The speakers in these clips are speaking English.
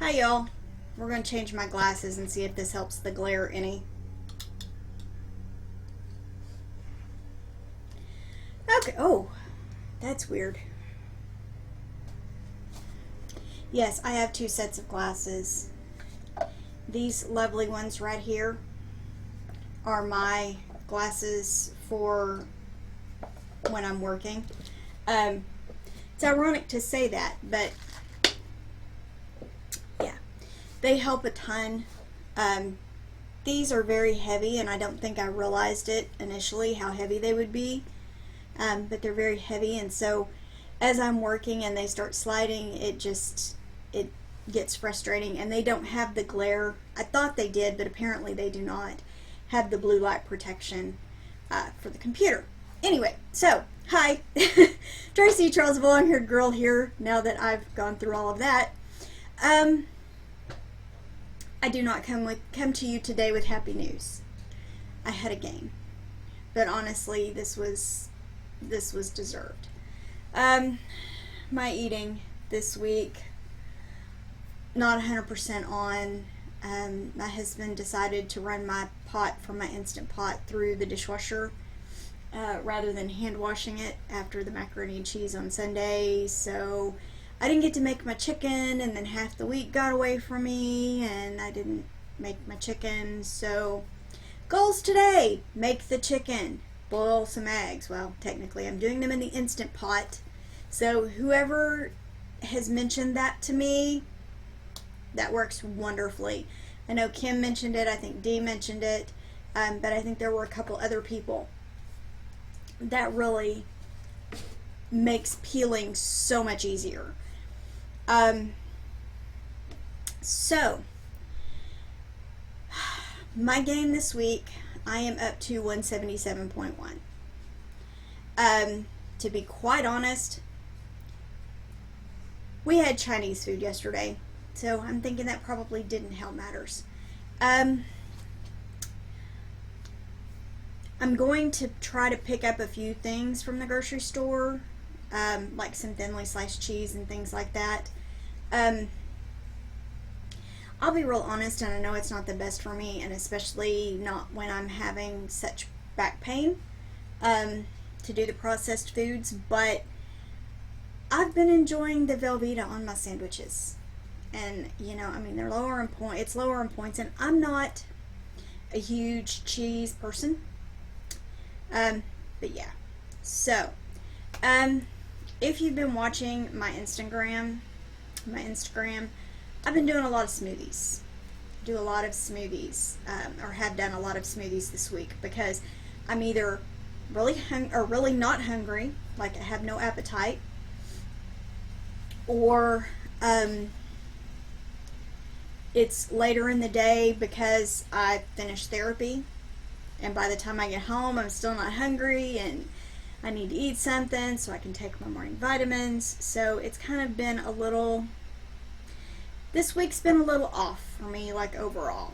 Hi y'all. We're going to change my glasses and see if this helps the glare any. Okay. Oh, that's weird. Yes, I have two sets of glasses. These lovely ones right here are my glasses for when I'm working. It's ironic to say that, but yeah, they help a ton. These are very heavy, and I don't think I realized it initially how heavy they would be, but they're very heavy, and so as I'm working and they start sliding, it gets frustrating, and they don't have the glare. I thought they did, but apparently they do not have the blue light protection for the computer. Anyway, so hi. Tracey, Charles, a long-haired girl here now that I've gone through all of that. I do not come to you today with happy news. I had a game, but honestly, this was deserved. My eating this week, not 100% on. My husband decided to run my pot from my Instant Pot through the dishwasher rather than hand washing it after the macaroni and cheese on Sunday. So I didn't get to make my chicken, and then half the week got away from me, and I didn't make my chicken. So goals today: make the chicken, boil some eggs. Well, technically I'm doing them in the Instant Pot. So whoever has mentioned that to me, that works wonderfully. I know Kim mentioned it, I think Dee mentioned it, but I think there were a couple other people. That really makes peeling so much easier. So, my game this week, I am up to 177.1. To be quite honest, we had Chinese food yesterday, so I'm thinking that probably didn't help matters. I'm going to try to pick up a few things from the grocery store, like some thinly sliced cheese and things like that. I'll be real honest, and I know it's not the best for me, and especially not when I'm having such back pain, to do the processed foods, but I've been enjoying the Velveeta on my sandwiches. And, you know, I mean, they're lower in point. It's lower in points, and I'm not a huge cheese person. But yeah. So, if you've been watching my Instagram, I've been doing a lot of smoothies. Do a lot of smoothies, or have done a lot of smoothies this week, because I'm either really not hungry, like I have no appetite, or it's later in the day because I finished therapy, and by the time I get home I'm still not hungry and I need to eat something so I can take my morning vitamins. So it's kind of been this week's been a little off for me, like overall.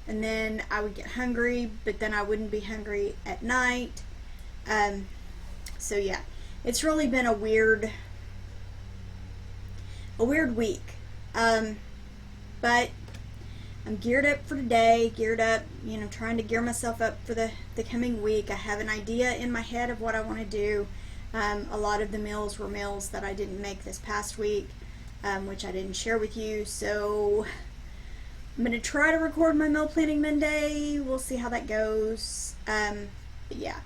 And then I would get hungry, but then I wouldn't be hungry at night. So yeah, it's really been a weird week. But I'm geared up for today, trying to gear myself up for the coming week. I have an idea in my head of what I want to do. A lot of the meals were meals that I didn't make this past week, which I didn't share with you. So I'm going to try to record my meal planning Monday. We'll see how that goes. But yeah.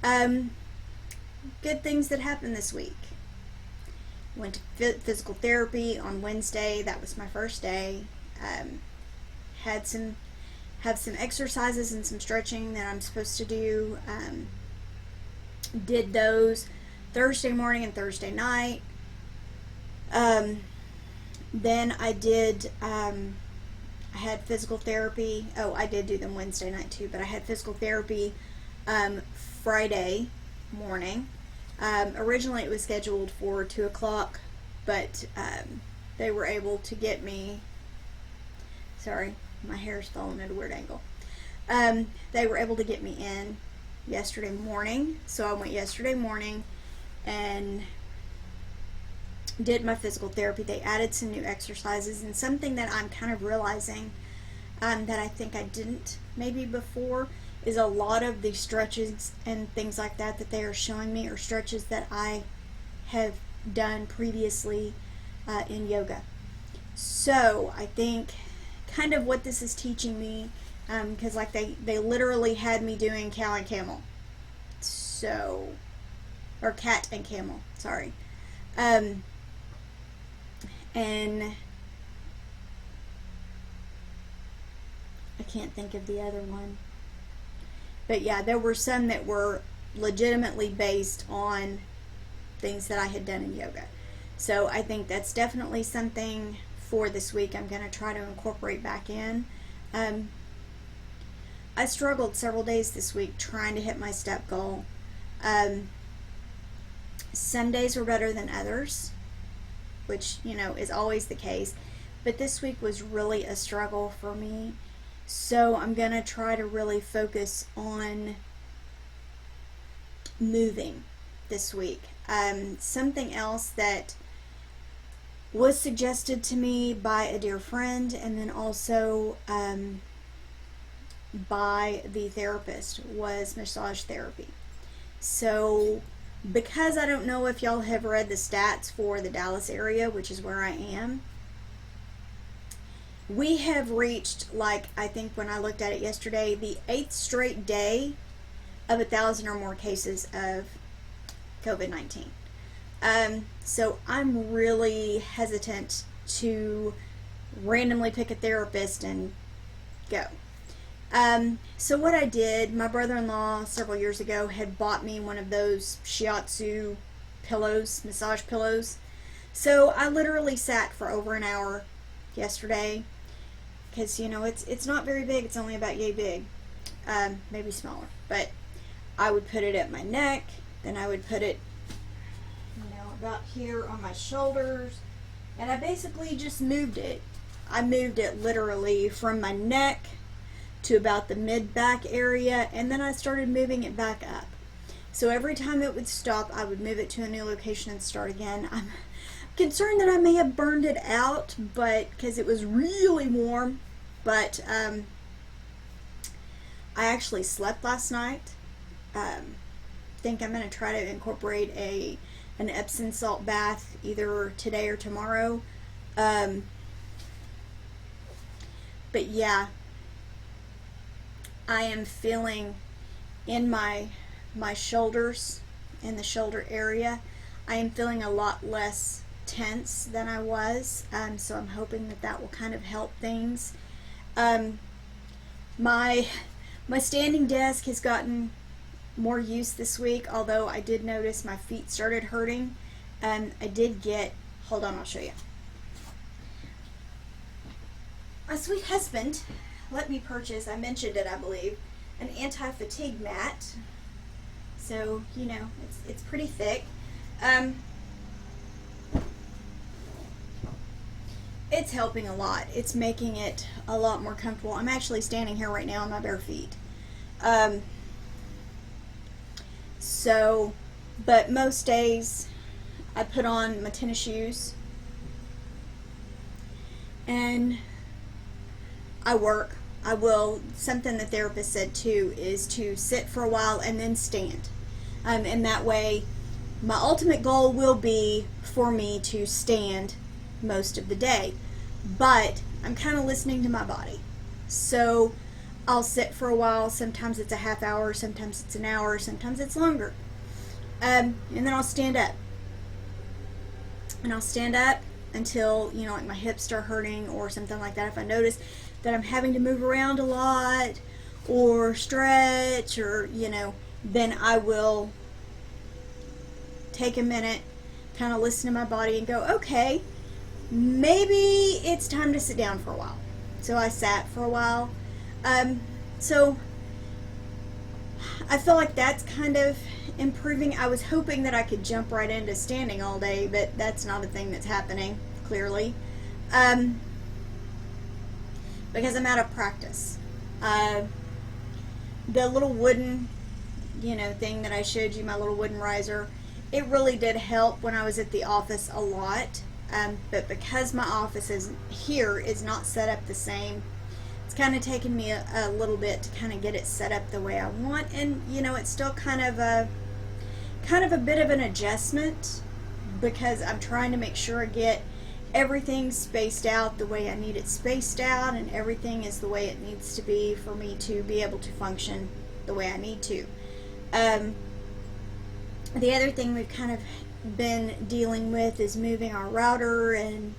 Good things that happened this week. Went to physical therapy on Wednesday. That was my first day. Have some exercises and some stretching that I'm supposed to do. Did those Thursday morning and Thursday night. Then I had physical therapy. Oh, I did do them Wednesday night too, but I had physical therapy Friday morning. Originally it was scheduled for 2 o'clock, but they were able to get me, sorry, my hair's falling at a weird angle. They were able to get me in yesterday morning, so I went yesterday morning, and did my physical therapy, they added some new exercises, and something that I'm kind of realizing that I think I didn't maybe before is a lot of the stretches and things like that that they are showing me are stretches that I have done previously in yoga. So I think kind of what this is teaching me, because like they literally had me doing cow and camel, so, or cat and camel, sorry, and I can't think of the other one. But yeah, there were some that were legitimately based on things that I had done in yoga. So I think that's definitely something for this week I'm going to try to incorporate back in. I struggled several days this week trying to hit my step goal. Some days were better than others, which, you know, is always the case. But this week was really a struggle for me. So I'm going to try to really focus on moving this week. Something else that was suggested to me by a dear friend, and then also by the therapist, was massage therapy. So because I don't know if y'all have read the stats for the Dallas area, which is where I am, we have reached, like, I think when I looked at it yesterday, the 8th straight day of 1,000 or more cases of COVID-19. So I'm really hesitant to randomly pick a therapist and go. So what I did, my brother-in-law several years ago had bought me one of those shiatsu pillows, massage pillows. So I literally sat for over an hour yesterday, because, you know, it's not very big, it's only about yay big, maybe smaller, but I would put it at my neck, then I would put it, you know, about here on my shoulders, and I basically just moved it. I moved it literally from my neck to about the mid-back area, and then I started moving it back up. So every time it would stop, I would move it to a new location and start again. I'm concerned that I may have burned it out, but because it was really warm. But I actually slept last night. Think I'm going to try to incorporate an Epsom salt bath either today or tomorrow. But yeah, I am feeling in my shoulders, in the shoulder area, I am feeling a lot less tense than I was, so I'm hoping that will kind of help things. My standing desk has gotten more use this week, although I did notice my feet started hurting. I did get, hold on, I'll show you. My sweet husband let me purchase, I mentioned it, I believe, an anti-fatigue mat. So, you know, it's pretty thick. It's helping a lot. It's making it a lot more comfortable. I'm actually standing here right now on my bare feet. So, but most days I put on my tennis shoes and I work. I will, something the therapist said too, is to sit for a while and then stand. And that way, my ultimate goal will be for me to stand most of the day. But I'm kind of listening to my body. So I'll sit for a while. Sometimes it's a half hour, sometimes it's an hour, sometimes it's longer. And then I'll stand up. And I'll stand up until, you know, like my hips start hurting or something like that. If I notice that I'm having to move around a lot or stretch, or, you know, then I will take a minute, kind of listen to my body and go, okay, maybe it's time to sit down for a while. So I sat for a while. So I feel like that's kind of improving. I was hoping that I could jump right into standing all day, but that's not a thing that's happening, clearly. Because I'm out of practice. The little wooden, you know, thing that I showed you, my little wooden riser, it really did help when I was at the office a lot. But because my office is not set up the same, it's kind of taken me a little bit to kind of get it set up the way I want. And it's still kind of a bit of an adjustment, because I'm trying to make sure I get everything spaced out the way I need it spaced out, and everything is the way it needs to be for me to be able to function the way I need to. The other thing we've kind of been dealing with is moving our router and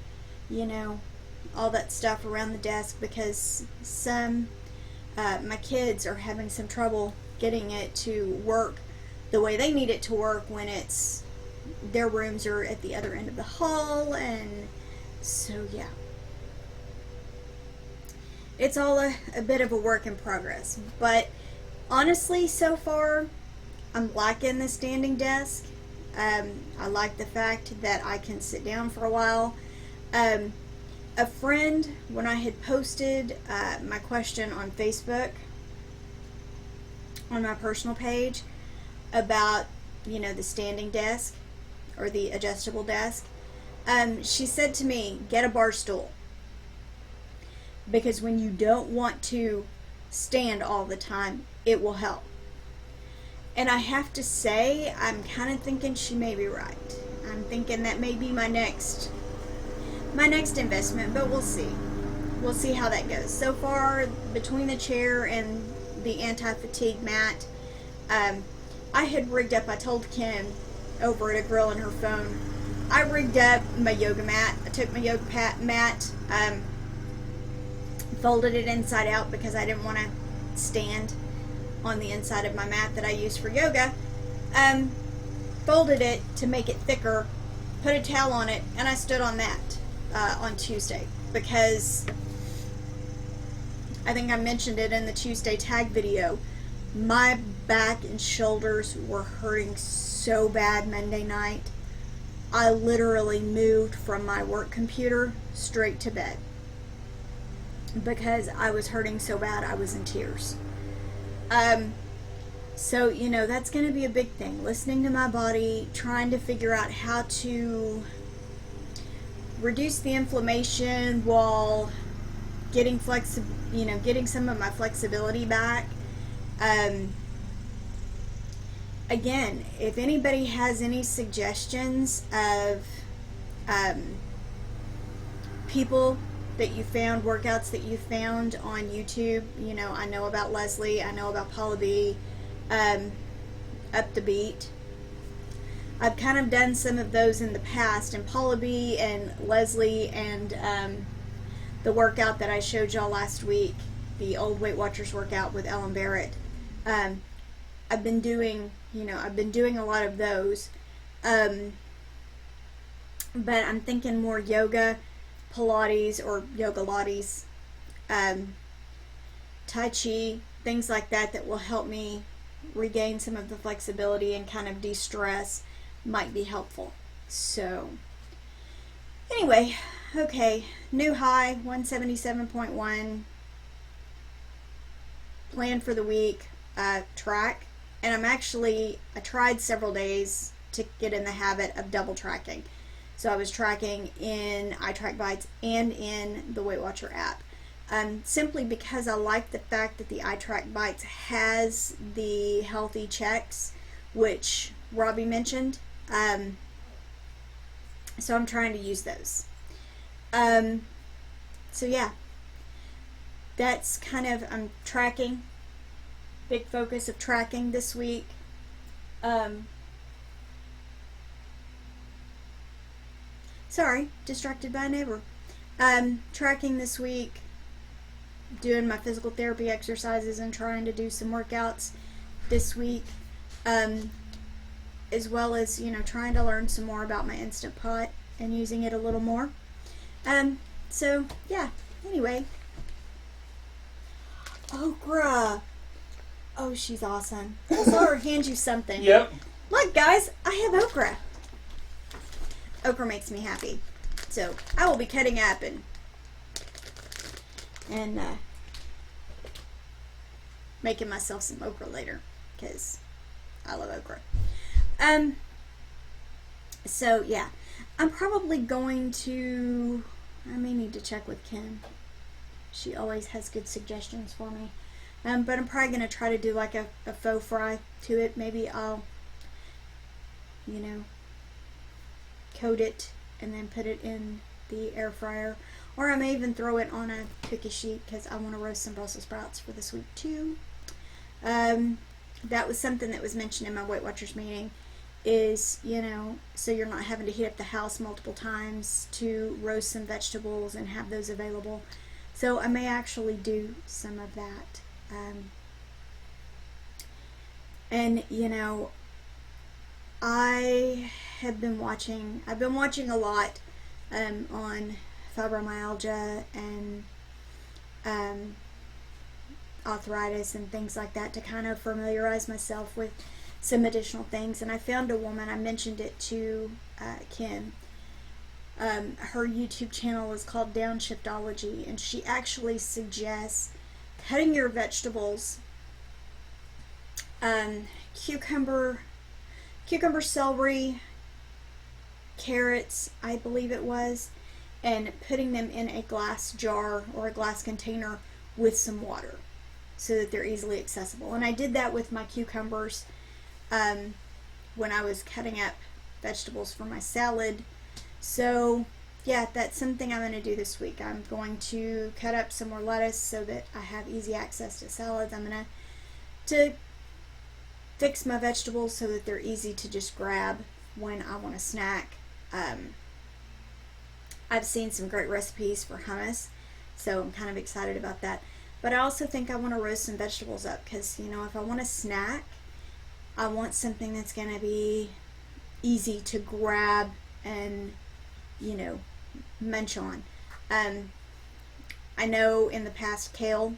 all that stuff around the desk, because my kids are having some trouble getting it to work the way they need it to work when their rooms are at the other end of the hall. And so yeah, it's all a bit of a work in progress, but honestly, so far I'm liking the standing desk. I like the fact that I can sit down for a while. A friend, when I had posted my question on Facebook on my personal page about the standing desk or the adjustable desk, she said to me, get a bar stool, because when you don't want to stand all the time, it will help. And I have to say, I'm kind of thinking she may be right. I'm thinking that may be my next investment, but we'll see. We'll see how that goes. So far, between the chair and the anti-fatigue mat, I had rigged up, I told Kim over at a grill on her phone, I rigged up my yoga mat. I took my yoga mat, folded it inside out because I didn't want to stand on the inside of my mat that I use for yoga. Folded it to make it thicker, put a towel on it, and I stood on that on Tuesday, because I think I mentioned it in the Tuesday tag video. My back and shoulders were hurting so bad Monday night. I literally moved from my work computer straight to bed because I was hurting so bad I was in tears. So that's going to be a big thing, listening to my body, trying to figure out how to reduce the inflammation while getting getting some of my flexibility back. Again, if anybody has any suggestions of people that you found, workouts that you found on YouTube, I know about Leslie, I know about Paula B, Up the Beat. I've kind of done some of those in the past, and Paula B and Leslie and the workout that I showed y'all last week, the old Weight Watchers workout with Ellen Barrett. I've been doing a lot of those, but I'm thinking more yoga, Pilates or yoga lattes, Tai Chi, things like that will help me regain some of the flexibility and kind of de-stress might be helpful. So anyway, okay, new high 177.1, plan for the week, track, and I tried several days to get in the habit of double tracking. So I was tracking in iTrack Bites and in the Weight Watcher app, simply because I like the fact that the iTrack Bites has the healthy checks, which Robbie mentioned. So I'm trying to use those. So yeah, that's kind of, I'm tracking, big focus of tracking this week. Sorry, distracted by a neighbor. Tracking this week, doing my physical therapy exercises and trying to do some workouts this week, as well as trying to learn some more about my Instant Pot and using it a little more. So yeah, anyway, Okra, oh, she's awesome. I saw her hand you something. Yep. Look guys, I have okra. Okra makes me happy, so I will be cutting up and making myself some okra later, because I love okra. So yeah, I'm probably going to, I may need to check with Kim. She always has good suggestions for me. But I'm probably going to try to do like a faux fry to it. Maybe I'll, you know, coat it and then put it in the air fryer. Or I may even throw it on a cookie sheet because I want to roast some Brussels sprouts for this week too. That was something that was mentioned in my Weight Watchers meeting, is, you know, so you're not having to heat up the house multiple times to roast some vegetables and have those available. So I may actually do some of that. And, you know, I've been watching a lot on fibromyalgia and arthritis and things like that to kind of familiarize myself with some additional things. And I found a woman, I mentioned it to Kim. Her YouTube channel is called Downshiftology, and she actually suggests cutting your vegetables, cucumber, celery, carrots, I believe it was, and putting them in a glass jar or a glass container with some water so that they're easily accessible. And I did that with my cucumbers when I was cutting up vegetables for my salad. So yeah, that's something I'm going to do this week. I'm going to cut up some more lettuce so that I have easy access to salads. I'm going to fix my vegetables so that they're easy to just grab when I want a snack. I've seen some great recipes for hummus, so I'm kind of excited about that. But I also think I want to roast some vegetables up because, you know, if I want a snack, I want something that's going to be easy to grab and, you know, munch on. I know in the past kale,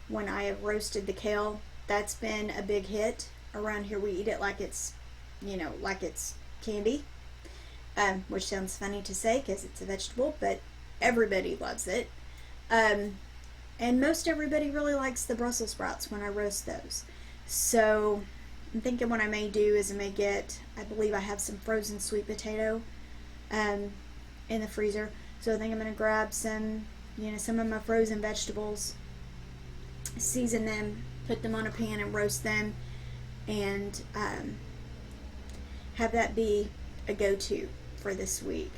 when I have roasted the kale, that's been a big hit. Around here we eat it like it's, you know, like it's candy, which sounds funny to say because it's a vegetable, but everybody loves it. And most everybody really likes the Brussels sprouts when I roast those. So I'm thinking what I may do is I may get, I believe I have some frozen sweet potato in the freezer. So I think I'm going to grab some, you know, some of my frozen vegetables, season them, put them on a pan and roast them, and have that be a go-to for this week,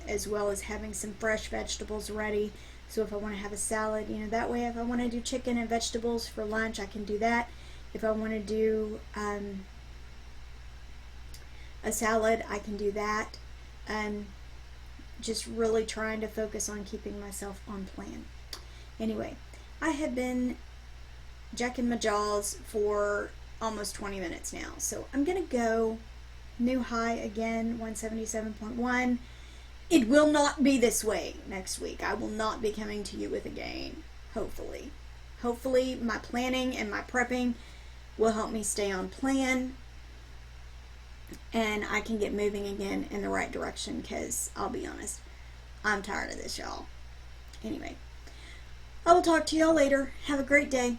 as well as having some fresh vegetables ready. So if I want to have a salad, you know, that way if I want to do chicken and vegetables for lunch, I can do that. If I want to do a salad, I can do that. Just really trying to focus on keeping myself on plan. Anyway, I have been jacking my jaws for almost 20 minutes now, so I'm gonna go new high again, 177.1. It will not be this way next week. I will not be coming to you with a gain, hopefully. Hopefully my planning and my prepping will help me stay on plan and I can get moving again in the right direction, because I'll be honest, I'm tired of this, y'all. Anyway, I will talk to y'all later. Have a great day.